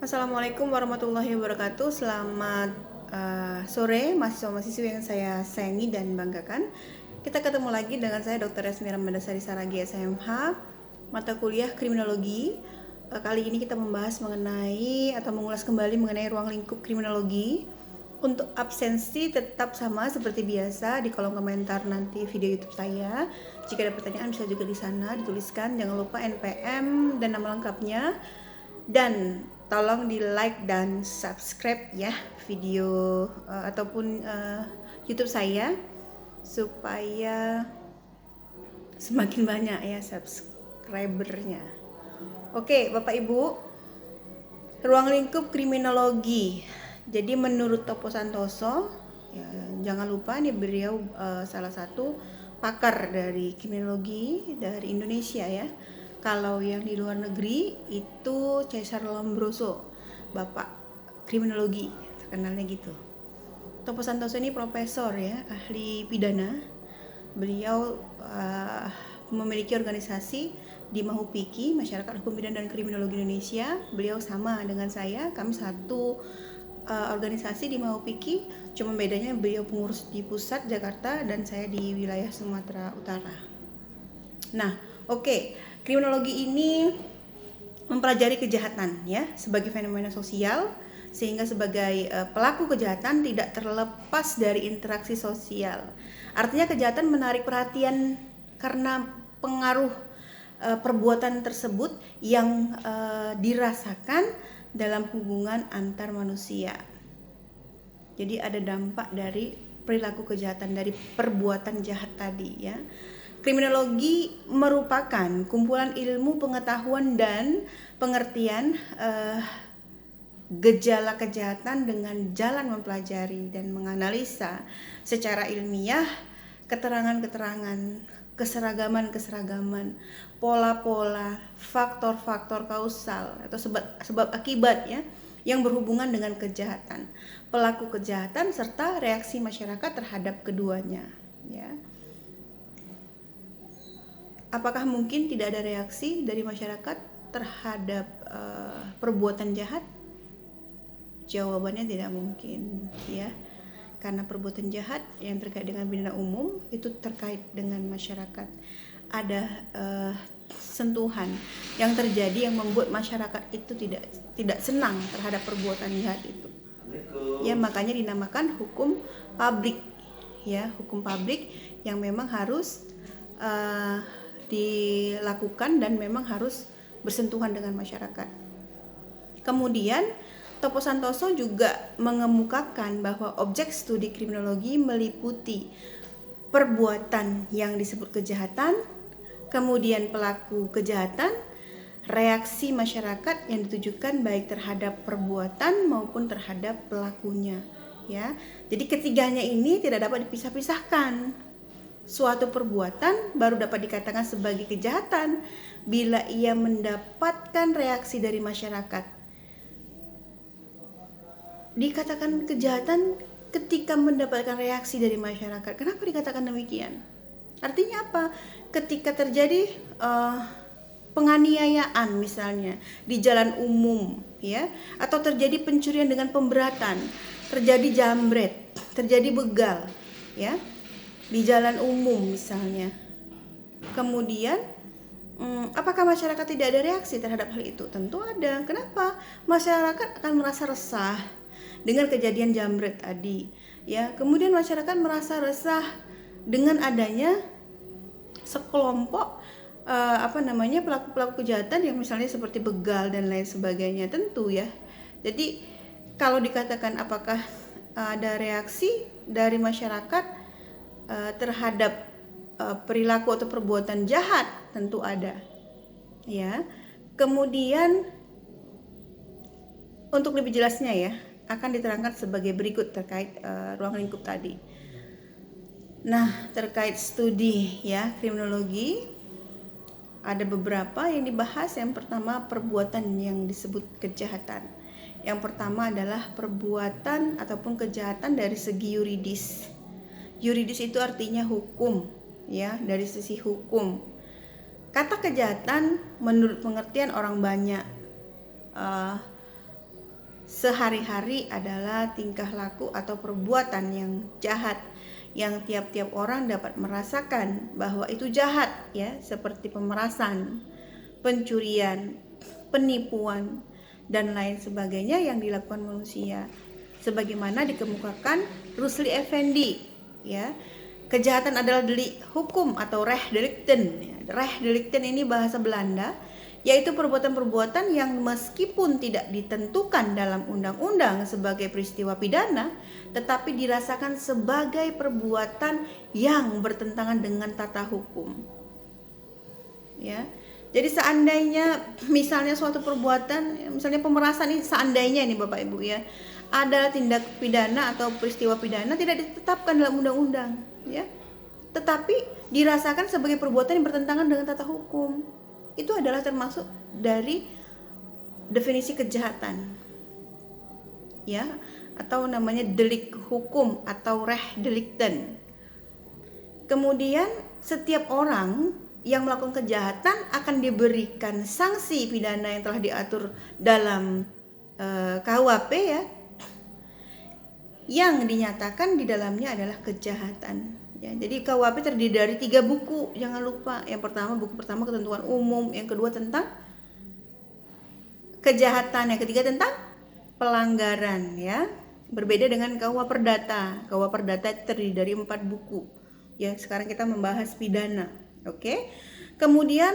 Assalamualaikum warahmatullahi wabarakatuh. Selamat sore mahasiswa-mahasiswi yang saya sayangi dan banggakan. Kita ketemu lagi dengan saya Dr. Esmi Ramadasari Saragi SMH, mata kuliah kriminologi. Kali ini kita membahas mengenai atau mengulas kembali mengenai ruang lingkup kriminologi. Untuk absensi tetap sama seperti biasa di kolom komentar nanti video YouTube saya. Jika ada pertanyaan bisa juga di sana dituliskan. Jangan lupa NPM dan nama lengkapnya. Dan tolong di like dan subscribe ya video ataupun YouTube saya supaya semakin banyak ya subscribernya. Oke, Bapak Ibu, ruang lingkup kriminologi. Jadi menurut Topo Santoso, ya, jangan lupa nih beliau salah satu pakar dari kriminologi dari Indonesia ya. Kalau yang di luar negeri itu Caesar Lombroso, Bapak kriminologi, terkenalnya gitu. Topo Santoso ini profesor ya, ahli pidana. Beliau memiliki organisasi di Mahupiki, Masyarakat Hukum Pidana dan Kriminologi Indonesia. Beliau sama dengan saya, kami satu organisasi di Mahupiki, cuma bedanya beliau pengurus di pusat Jakarta dan saya di wilayah Sumatera Utara. Nah, oke. Kriminologi ini mempelajari kejahatan ya sebagai fenomena sosial, sehingga sebagai pelaku kejahatan tidak terlepas dari interaksi sosial. Artinya kejahatan menarik perhatian karena pengaruh perbuatan tersebut yang dirasakan dalam hubungan antar manusia. Jadi ada dampak dari perilaku kejahatan, dari perbuatan jahat tadi ya. Kriminologi merupakan kumpulan ilmu pengetahuan dan pengertian gejala kejahatan dengan jalan mempelajari dan menganalisa secara ilmiah keterangan-keterangan, keseragaman-keseragaman, pola-pola, faktor-faktor kausal atau sebab akibat ya yang berhubungan dengan kejahatan, pelaku kejahatan serta reaksi masyarakat terhadap keduanya ya. Apakah mungkin tidak ada reaksi dari masyarakat terhadap perbuatan jahat? Jawabannya tidak mungkin ya. Karena perbuatan jahat yang terkait dengan pidana umum itu terkait dengan masyarakat. Ada sentuhan yang terjadi yang membuat masyarakat itu tidak senang terhadap perbuatan jahat itu. Ya, makanya dinamakan hukum publik ya, hukum publik yang memang harus dilakukan dan memang harus bersentuhan dengan masyarakat. Kemudian Topo Santoso juga mengemukakan bahwa objek studi kriminologi meliputi perbuatan yang disebut kejahatan, kemudian pelaku kejahatan, reaksi masyarakat yang ditujukan baik terhadap perbuatan maupun terhadap pelakunya ya. Jadi ketiganya ini tidak dapat dipisah-pisahkan. Suatu perbuatan baru dapat dikatakan sebagai kejahatan bila ia mendapatkan reaksi dari masyarakat. Dikatakan kejahatan ketika mendapatkan reaksi dari masyarakat. Kenapa dikatakan demikian? Artinya apa? Ketika terjadi penganiayaan misalnya di jalan umum ya, atau terjadi pencurian dengan pemberatan, terjadi jambret, terjadi begal ya di jalan umum misalnya. Kemudian apakah masyarakat tidak ada reaksi terhadap hal itu? Tentu ada. Kenapa? Masyarakat akan merasa resah dengan kejadian jambret tadi ya. Kemudian masyarakat merasa resah dengan adanya sekelompok pelaku-pelaku kejahatan yang misalnya seperti begal dan lain sebagainya, tentu ya. Jadi kalau dikatakan apakah ada reaksi dari masyarakat terhadap perilaku atau perbuatan jahat, tentu ada ya. Kemudian untuk lebih jelasnya ya akan diterangkan sebagai berikut terkait ruang lingkup tadi. Nah, terkait studi ya kriminologi ada beberapa yang dibahas. Yang pertama, perbuatan yang disebut kejahatan. Yang pertama adalah perbuatan ataupun kejahatan dari segi yuridis. Yuridis itu artinya hukum ya, dari sisi hukum. Kata kejahatan menurut pengertian orang banyak sehari-hari adalah tingkah laku atau perbuatan yang jahat yang tiap-tiap orang dapat merasakan bahwa itu jahat, ya, seperti pemerasan, pencurian, penipuan, dan lain sebagainya yang dilakukan manusia. Sebagaimana dikemukakan Rusli Effendi, ya. Kejahatan adalah delik hukum atau rechtdelikten. Rechtdelikten ini bahasa Belanda, yaitu perbuatan-perbuatan yang meskipun tidak ditentukan dalam undang-undang sebagai peristiwa pidana, tetapi dirasakan sebagai perbuatan yang bertentangan dengan tata hukum. Ya. Jadi seandainya misalnya suatu perbuatan, misalnya pemerasan ini, seandainya ini Bapak Ibu ya, ada tindak pidana atau peristiwa pidana tidak ditetapkan dalam undang-undang, ya, tetapi dirasakan sebagai perbuatan yang bertentangan dengan tata hukum, itu adalah termasuk dari definisi kejahatan, ya, atau namanya delik hukum atau rechtdelikten. Kemudian setiap orang yang melakukan kejahatan akan diberikan sanksi pidana yang telah diatur dalam KUHP, ya, yang dinyatakan di dalamnya adalah kejahatan. Ya, jadi KUHP terdiri dari 3 buku, jangan lupa. Yang pertama, buku pertama ketentuan umum, yang kedua tentang kejahatan, yang ketiga tentang pelanggaran, ya. Berbeda dengan KUH Perdata. KUH Perdata terdiri dari 4 buku. Ya, sekarang kita membahas pidana. Oke. Kemudian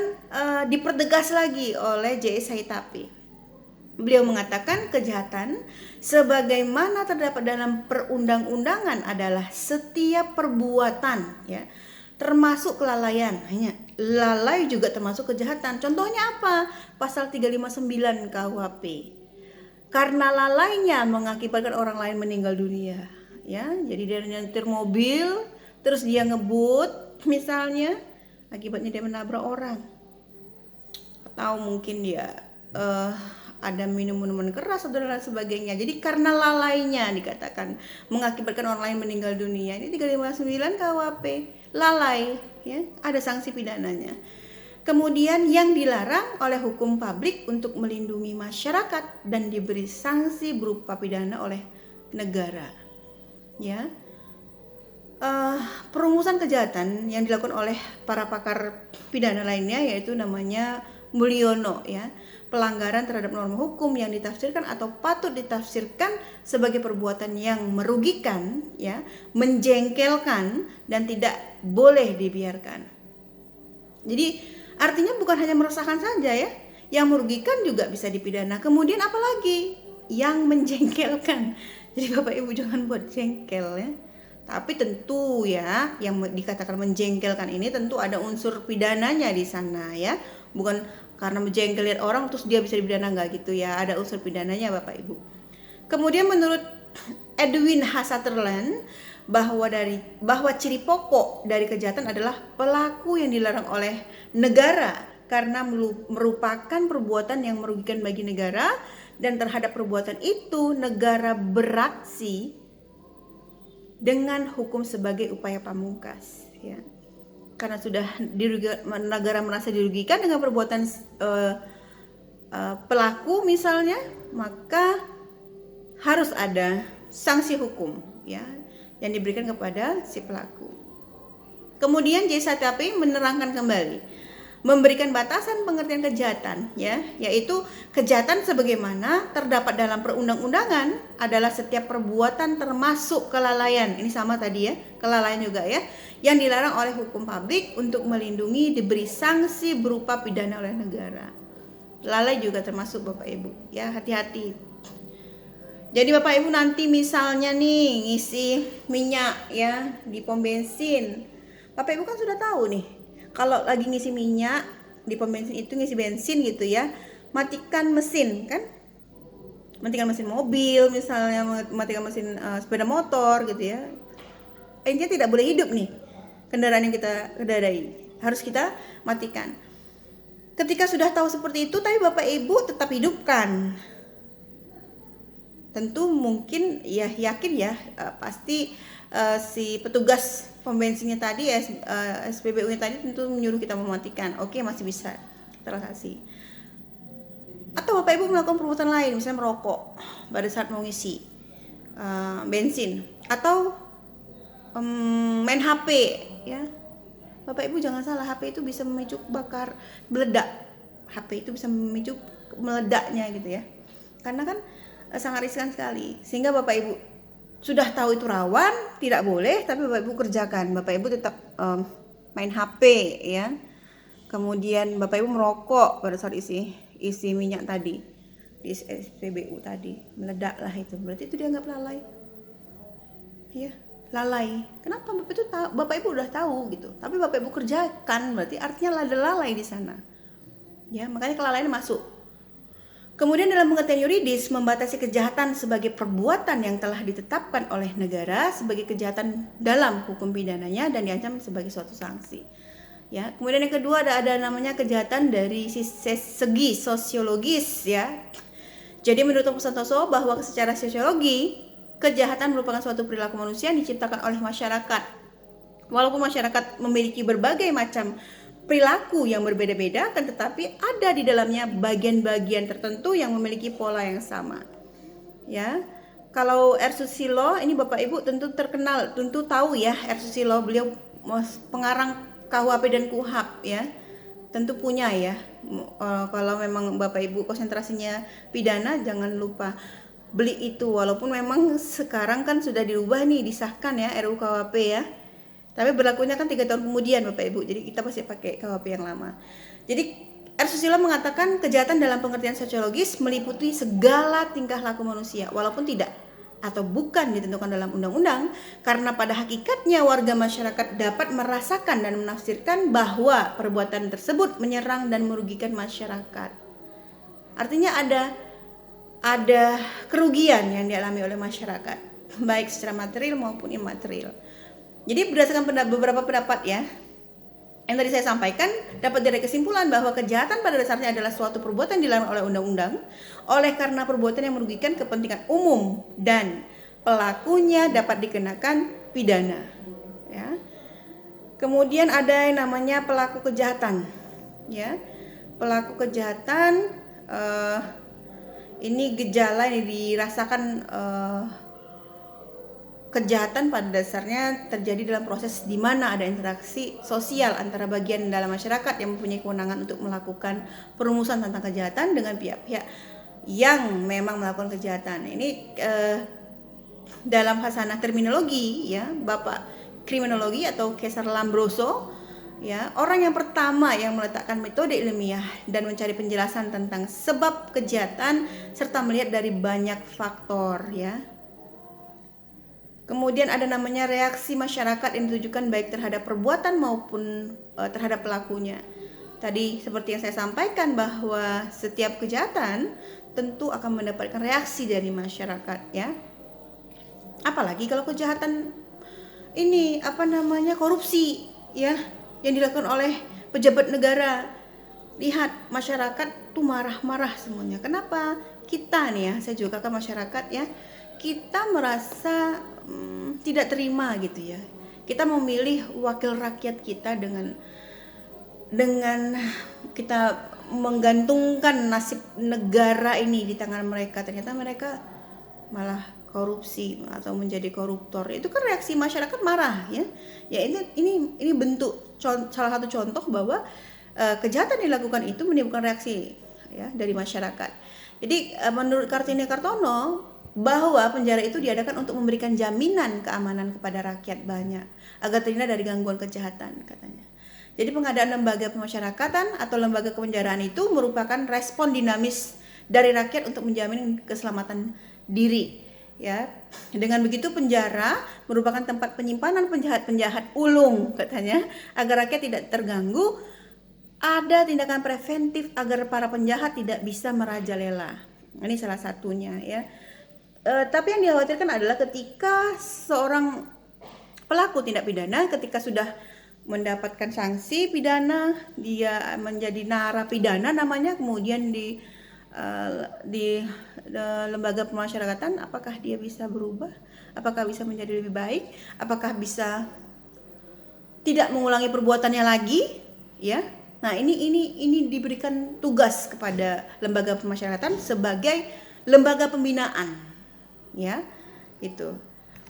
dipertegas lagi oleh J.S. Haitapi. Beliau mengatakan kejahatan sebagaimana terdapat dalam perundang-undangan adalah setiap perbuatan, ya, termasuk kelalaian. Hanya lalai juga termasuk kejahatan. Contohnya apa? Pasal 359 KUHP. Karena lalainya mengakibatkan orang lain meninggal dunia, ya. Jadi dia nyetir mobil terus dia ngebut misalnya, akibatnya dia menabrak orang, atau mungkin dia ada minum minuman keras atau lain sebagainya. Jadi karena lalainya dikatakan mengakibatkan orang lain meninggal dunia. Ini 359 KUHP, lalai, ya, ada sanksi pidananya. Kemudian yang dilarang oleh hukum publik untuk melindungi masyarakat dan diberi sanksi berupa pidana oleh negara, ya. Perumusan kejahatan yang dilakukan oleh para pakar pidana lainnya yaitu namanya Mulyono, ya. Pelanggaran terhadap norma hukum yang ditafsirkan atau patut ditafsirkan sebagai perbuatan yang merugikan, ya, menjengkelkan dan tidak boleh dibiarkan. Jadi artinya bukan hanya meresahkan saja, ya, yang merugikan juga bisa dipidana. Kemudian apalagi yang menjengkelkan. Jadi Bapak Ibu jangan buat jengkel, ya. Tapi tentu, ya, yang dikatakan menjengkelkan ini tentu ada unsur pidananya di sana, ya. Bukan karena menjengkel lihat orang terus dia bisa dipidana, enggak gitu, ya. Ada unsur pidananya Bapak Ibu. Kemudian menurut Edwin H. Sutherland bahwa ciri pokok dari kejahatan adalah pelaku yang dilarang oleh negara karena merupakan perbuatan yang merugikan bagi negara, dan terhadap perbuatan itu negara beraksi dengan hukum sebagai upaya pamungkas, ya. Karena sudah negara merasa dirugikan dengan perbuatan pelaku misalnya, maka harus ada sanksi hukum, ya, yang diberikan kepada si pelaku. Kemudian J.S. Haitapi menerangkan kembali, memberikan batasan pengertian kejahatan, ya, yaitu kejahatan sebagaimana terdapat dalam perundang-undangan adalah setiap perbuatan termasuk kelalaian. Ini sama tadi, ya, kelalaian juga, ya, yang dilarang oleh hukum publik untuk melindungi diberi sanksi berupa pidana oleh negara. Lalai juga termasuk Bapak Ibu, ya, hati-hati. Jadi Bapak Ibu nanti misalnya nih ngisi minyak, ya, di pom bensin. Bapak Ibu kan sudah tahu nih, kalau lagi ngisi minyak di pom bensin itu ngisi bensin gitu, ya, matikan mesin, kan? Matikan mesin mobil misalnya, matikan mesin sepeda motor gitu, ya. Intinya tidak boleh hidup nih kendaraan yang kita kendarai, harus kita matikan. Ketika sudah tahu seperti itu, tapi Bapak Ibu tetap hidupkan. Tentu mungkin, ya, yakin, ya, pasti si petugas pom bensinnya tadi, SPBU-nya tadi tentu menyuruh kita mematikan. Oke, masih bisa transaksi. Atau Bapak Ibu melakukan perbuatan lain, misalnya merokok pada saat mau ngisi bensin, atau main HP, ya. Bapak Ibu jangan salah, HP itu bisa memicu bakar, meledak. HP itu bisa memicu meledaknya gitu ya. Karena kan sangat riskan sekali. Sehingga Bapak Ibu sudah tahu itu rawan, tidak boleh, tapi Bapak Ibu kerjakan. Bapak Ibu tetap main HP ya. Kemudian Bapak Ibu merokok pada saat isi minyak tadi, di SPBU tadi, meledaklah itu. Berarti itu dianggap lalai. Ya, lalai. Kenapa Bapak itu tahu, Bapak Ibu udah tahu gitu, tapi Bapak Ibu kerjakan, berarti artinya ada lalai di sana. Ya, makanya kelalaian masuk. Kemudian dalam pengertian yuridis, membatasi kejahatan sebagai perbuatan yang telah ditetapkan oleh negara sebagai kejahatan dalam hukum pidananya dan diancam sebagai suatu sanksi. Ya, kemudian yang kedua ada namanya kejahatan dari segi sosiologis ya. Jadi menurut Dr. Santoso bahwa secara sosiologi kejahatan merupakan suatu perilaku manusia yang diciptakan oleh masyarakat. Walaupun masyarakat memiliki berbagai macam perilaku yang berbeda-beda, kan tetapi ada di dalamnya bagian-bagian tertentu yang memiliki pola yang sama. Ya. Kalau R. Susilo, ini Bapak Ibu tentu terkenal, tentu tahu ya R. Susilo, beliau pengarang KUHP dan KUHAP ya. Tentu punya ya. Kalau memang Bapak Ibu konsentrasinya pidana, jangan lupa beli itu, walaupun memang sekarang kan sudah dirubah nih, disahkan ya RUU KUHP ya. Tapi berlakunya kan 3 tahun kemudian Bapak Ibu. Jadi kita pasti pakai KUHP yang lama. Jadi R. Susilo mengatakan kejahatan dalam pengertian sosiologis meliputi segala tingkah laku manusia walaupun tidak atau bukan ditentukan dalam undang-undang, karena pada hakikatnya warga masyarakat dapat merasakan dan menafsirkan bahwa perbuatan tersebut menyerang dan merugikan masyarakat. Artinya ada kerugian yang dialami oleh masyarakat, baik secara material maupun imaterial. Jadi berdasarkan beberapa pendapat ya yang tadi saya sampaikan, dapat dari kesimpulan bahwa kejahatan pada dasarnya adalah suatu perbuatan dilarang oleh undang-undang oleh karena perbuatan yang merugikan kepentingan umum dan pelakunya dapat dikenakan pidana ya. Kemudian ada yang namanya pelaku kejahatan ya. Pelaku kejahatan ini gejala yang dirasakan kejahatan pada dasarnya terjadi dalam proses di mana ada interaksi sosial antara bagian dalam masyarakat yang mempunyai kewenangan untuk melakukan perumusan tentang kejahatan dengan pihak-pihak yang memang melakukan kejahatan. Ini dalam hasanah terminologi ya, Bapak kriminologi atau Cesar Lombroso ya, orang yang pertama yang meletakkan metode ilmiah dan mencari penjelasan tentang sebab kejahatan serta melihat dari banyak faktor ya. Kemudian ada namanya reaksi masyarakat yang ditujukan baik terhadap perbuatan maupun terhadap pelakunya. Tadi seperti yang saya sampaikan bahwa setiap kejahatan tentu akan mendapatkan reaksi dari masyarakat ya. Apalagi kalau kejahatan ini korupsi ya, yang dilakukan oleh pejabat negara. Lihat masyarakat tuh marah-marah semuanya. Kenapa? Kita nih ya, saya juga kan masyarakat ya, kita merasa tidak terima gitu ya. Kita memilih wakil rakyat kita dengan kita menggantungkan nasib negara ini di tangan mereka. Ternyata mereka malah korupsi atau menjadi koruptor. Itu kan reaksi masyarakat marah ya. Ya ini bentuk salah satu contoh bahwa kejahatan dilakukan itu menimbulkan reaksi ya dari masyarakat. Jadi menurut Kartini Kartono bahwa penjara itu diadakan untuk memberikan jaminan keamanan kepada rakyat banyak agar terhindar dari gangguan kejahatan katanya. Jadi pengadaan lembaga pemasyarakatan atau lembaga kepenjaraan itu merupakan respon dinamis dari rakyat untuk menjamin keselamatan diri ya. Dengan begitu penjara merupakan tempat penyimpanan penjahat-penjahat ulung katanya agar rakyat tidak terganggu. Ada tindakan preventif agar para penjahat tidak bisa merajalela. Ini salah satunya ya. Tapi yang dikhawatirkan adalah ketika seorang pelaku tindak pidana ketika sudah mendapatkan sanksi pidana, dia menjadi narapidana namanya, kemudian di lembaga pemasyarakatan, apakah dia bisa berubah? Apakah bisa menjadi lebih baik? Apakah bisa tidak mengulangi perbuatannya lagi? Ya. Nah, ini diberikan tugas kepada lembaga pemasyarakatan sebagai lembaga pembinaan, ya. Itu.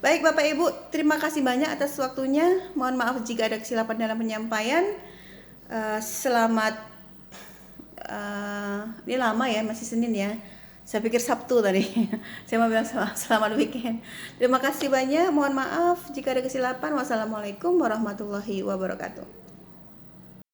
Baik Bapak Ibu, terima kasih banyak atas waktunya. Mohon maaf jika ada kesilapan dalam penyampaian. Selamat ini lama ya, masih Senin ya. Saya pikir Sabtu tadi. Saya mau bilang selamat weekend. Terima kasih banyak. Mohon maaf jika ada kesilapan. Wassalamualaikum warahmatullahi wabarakatuh.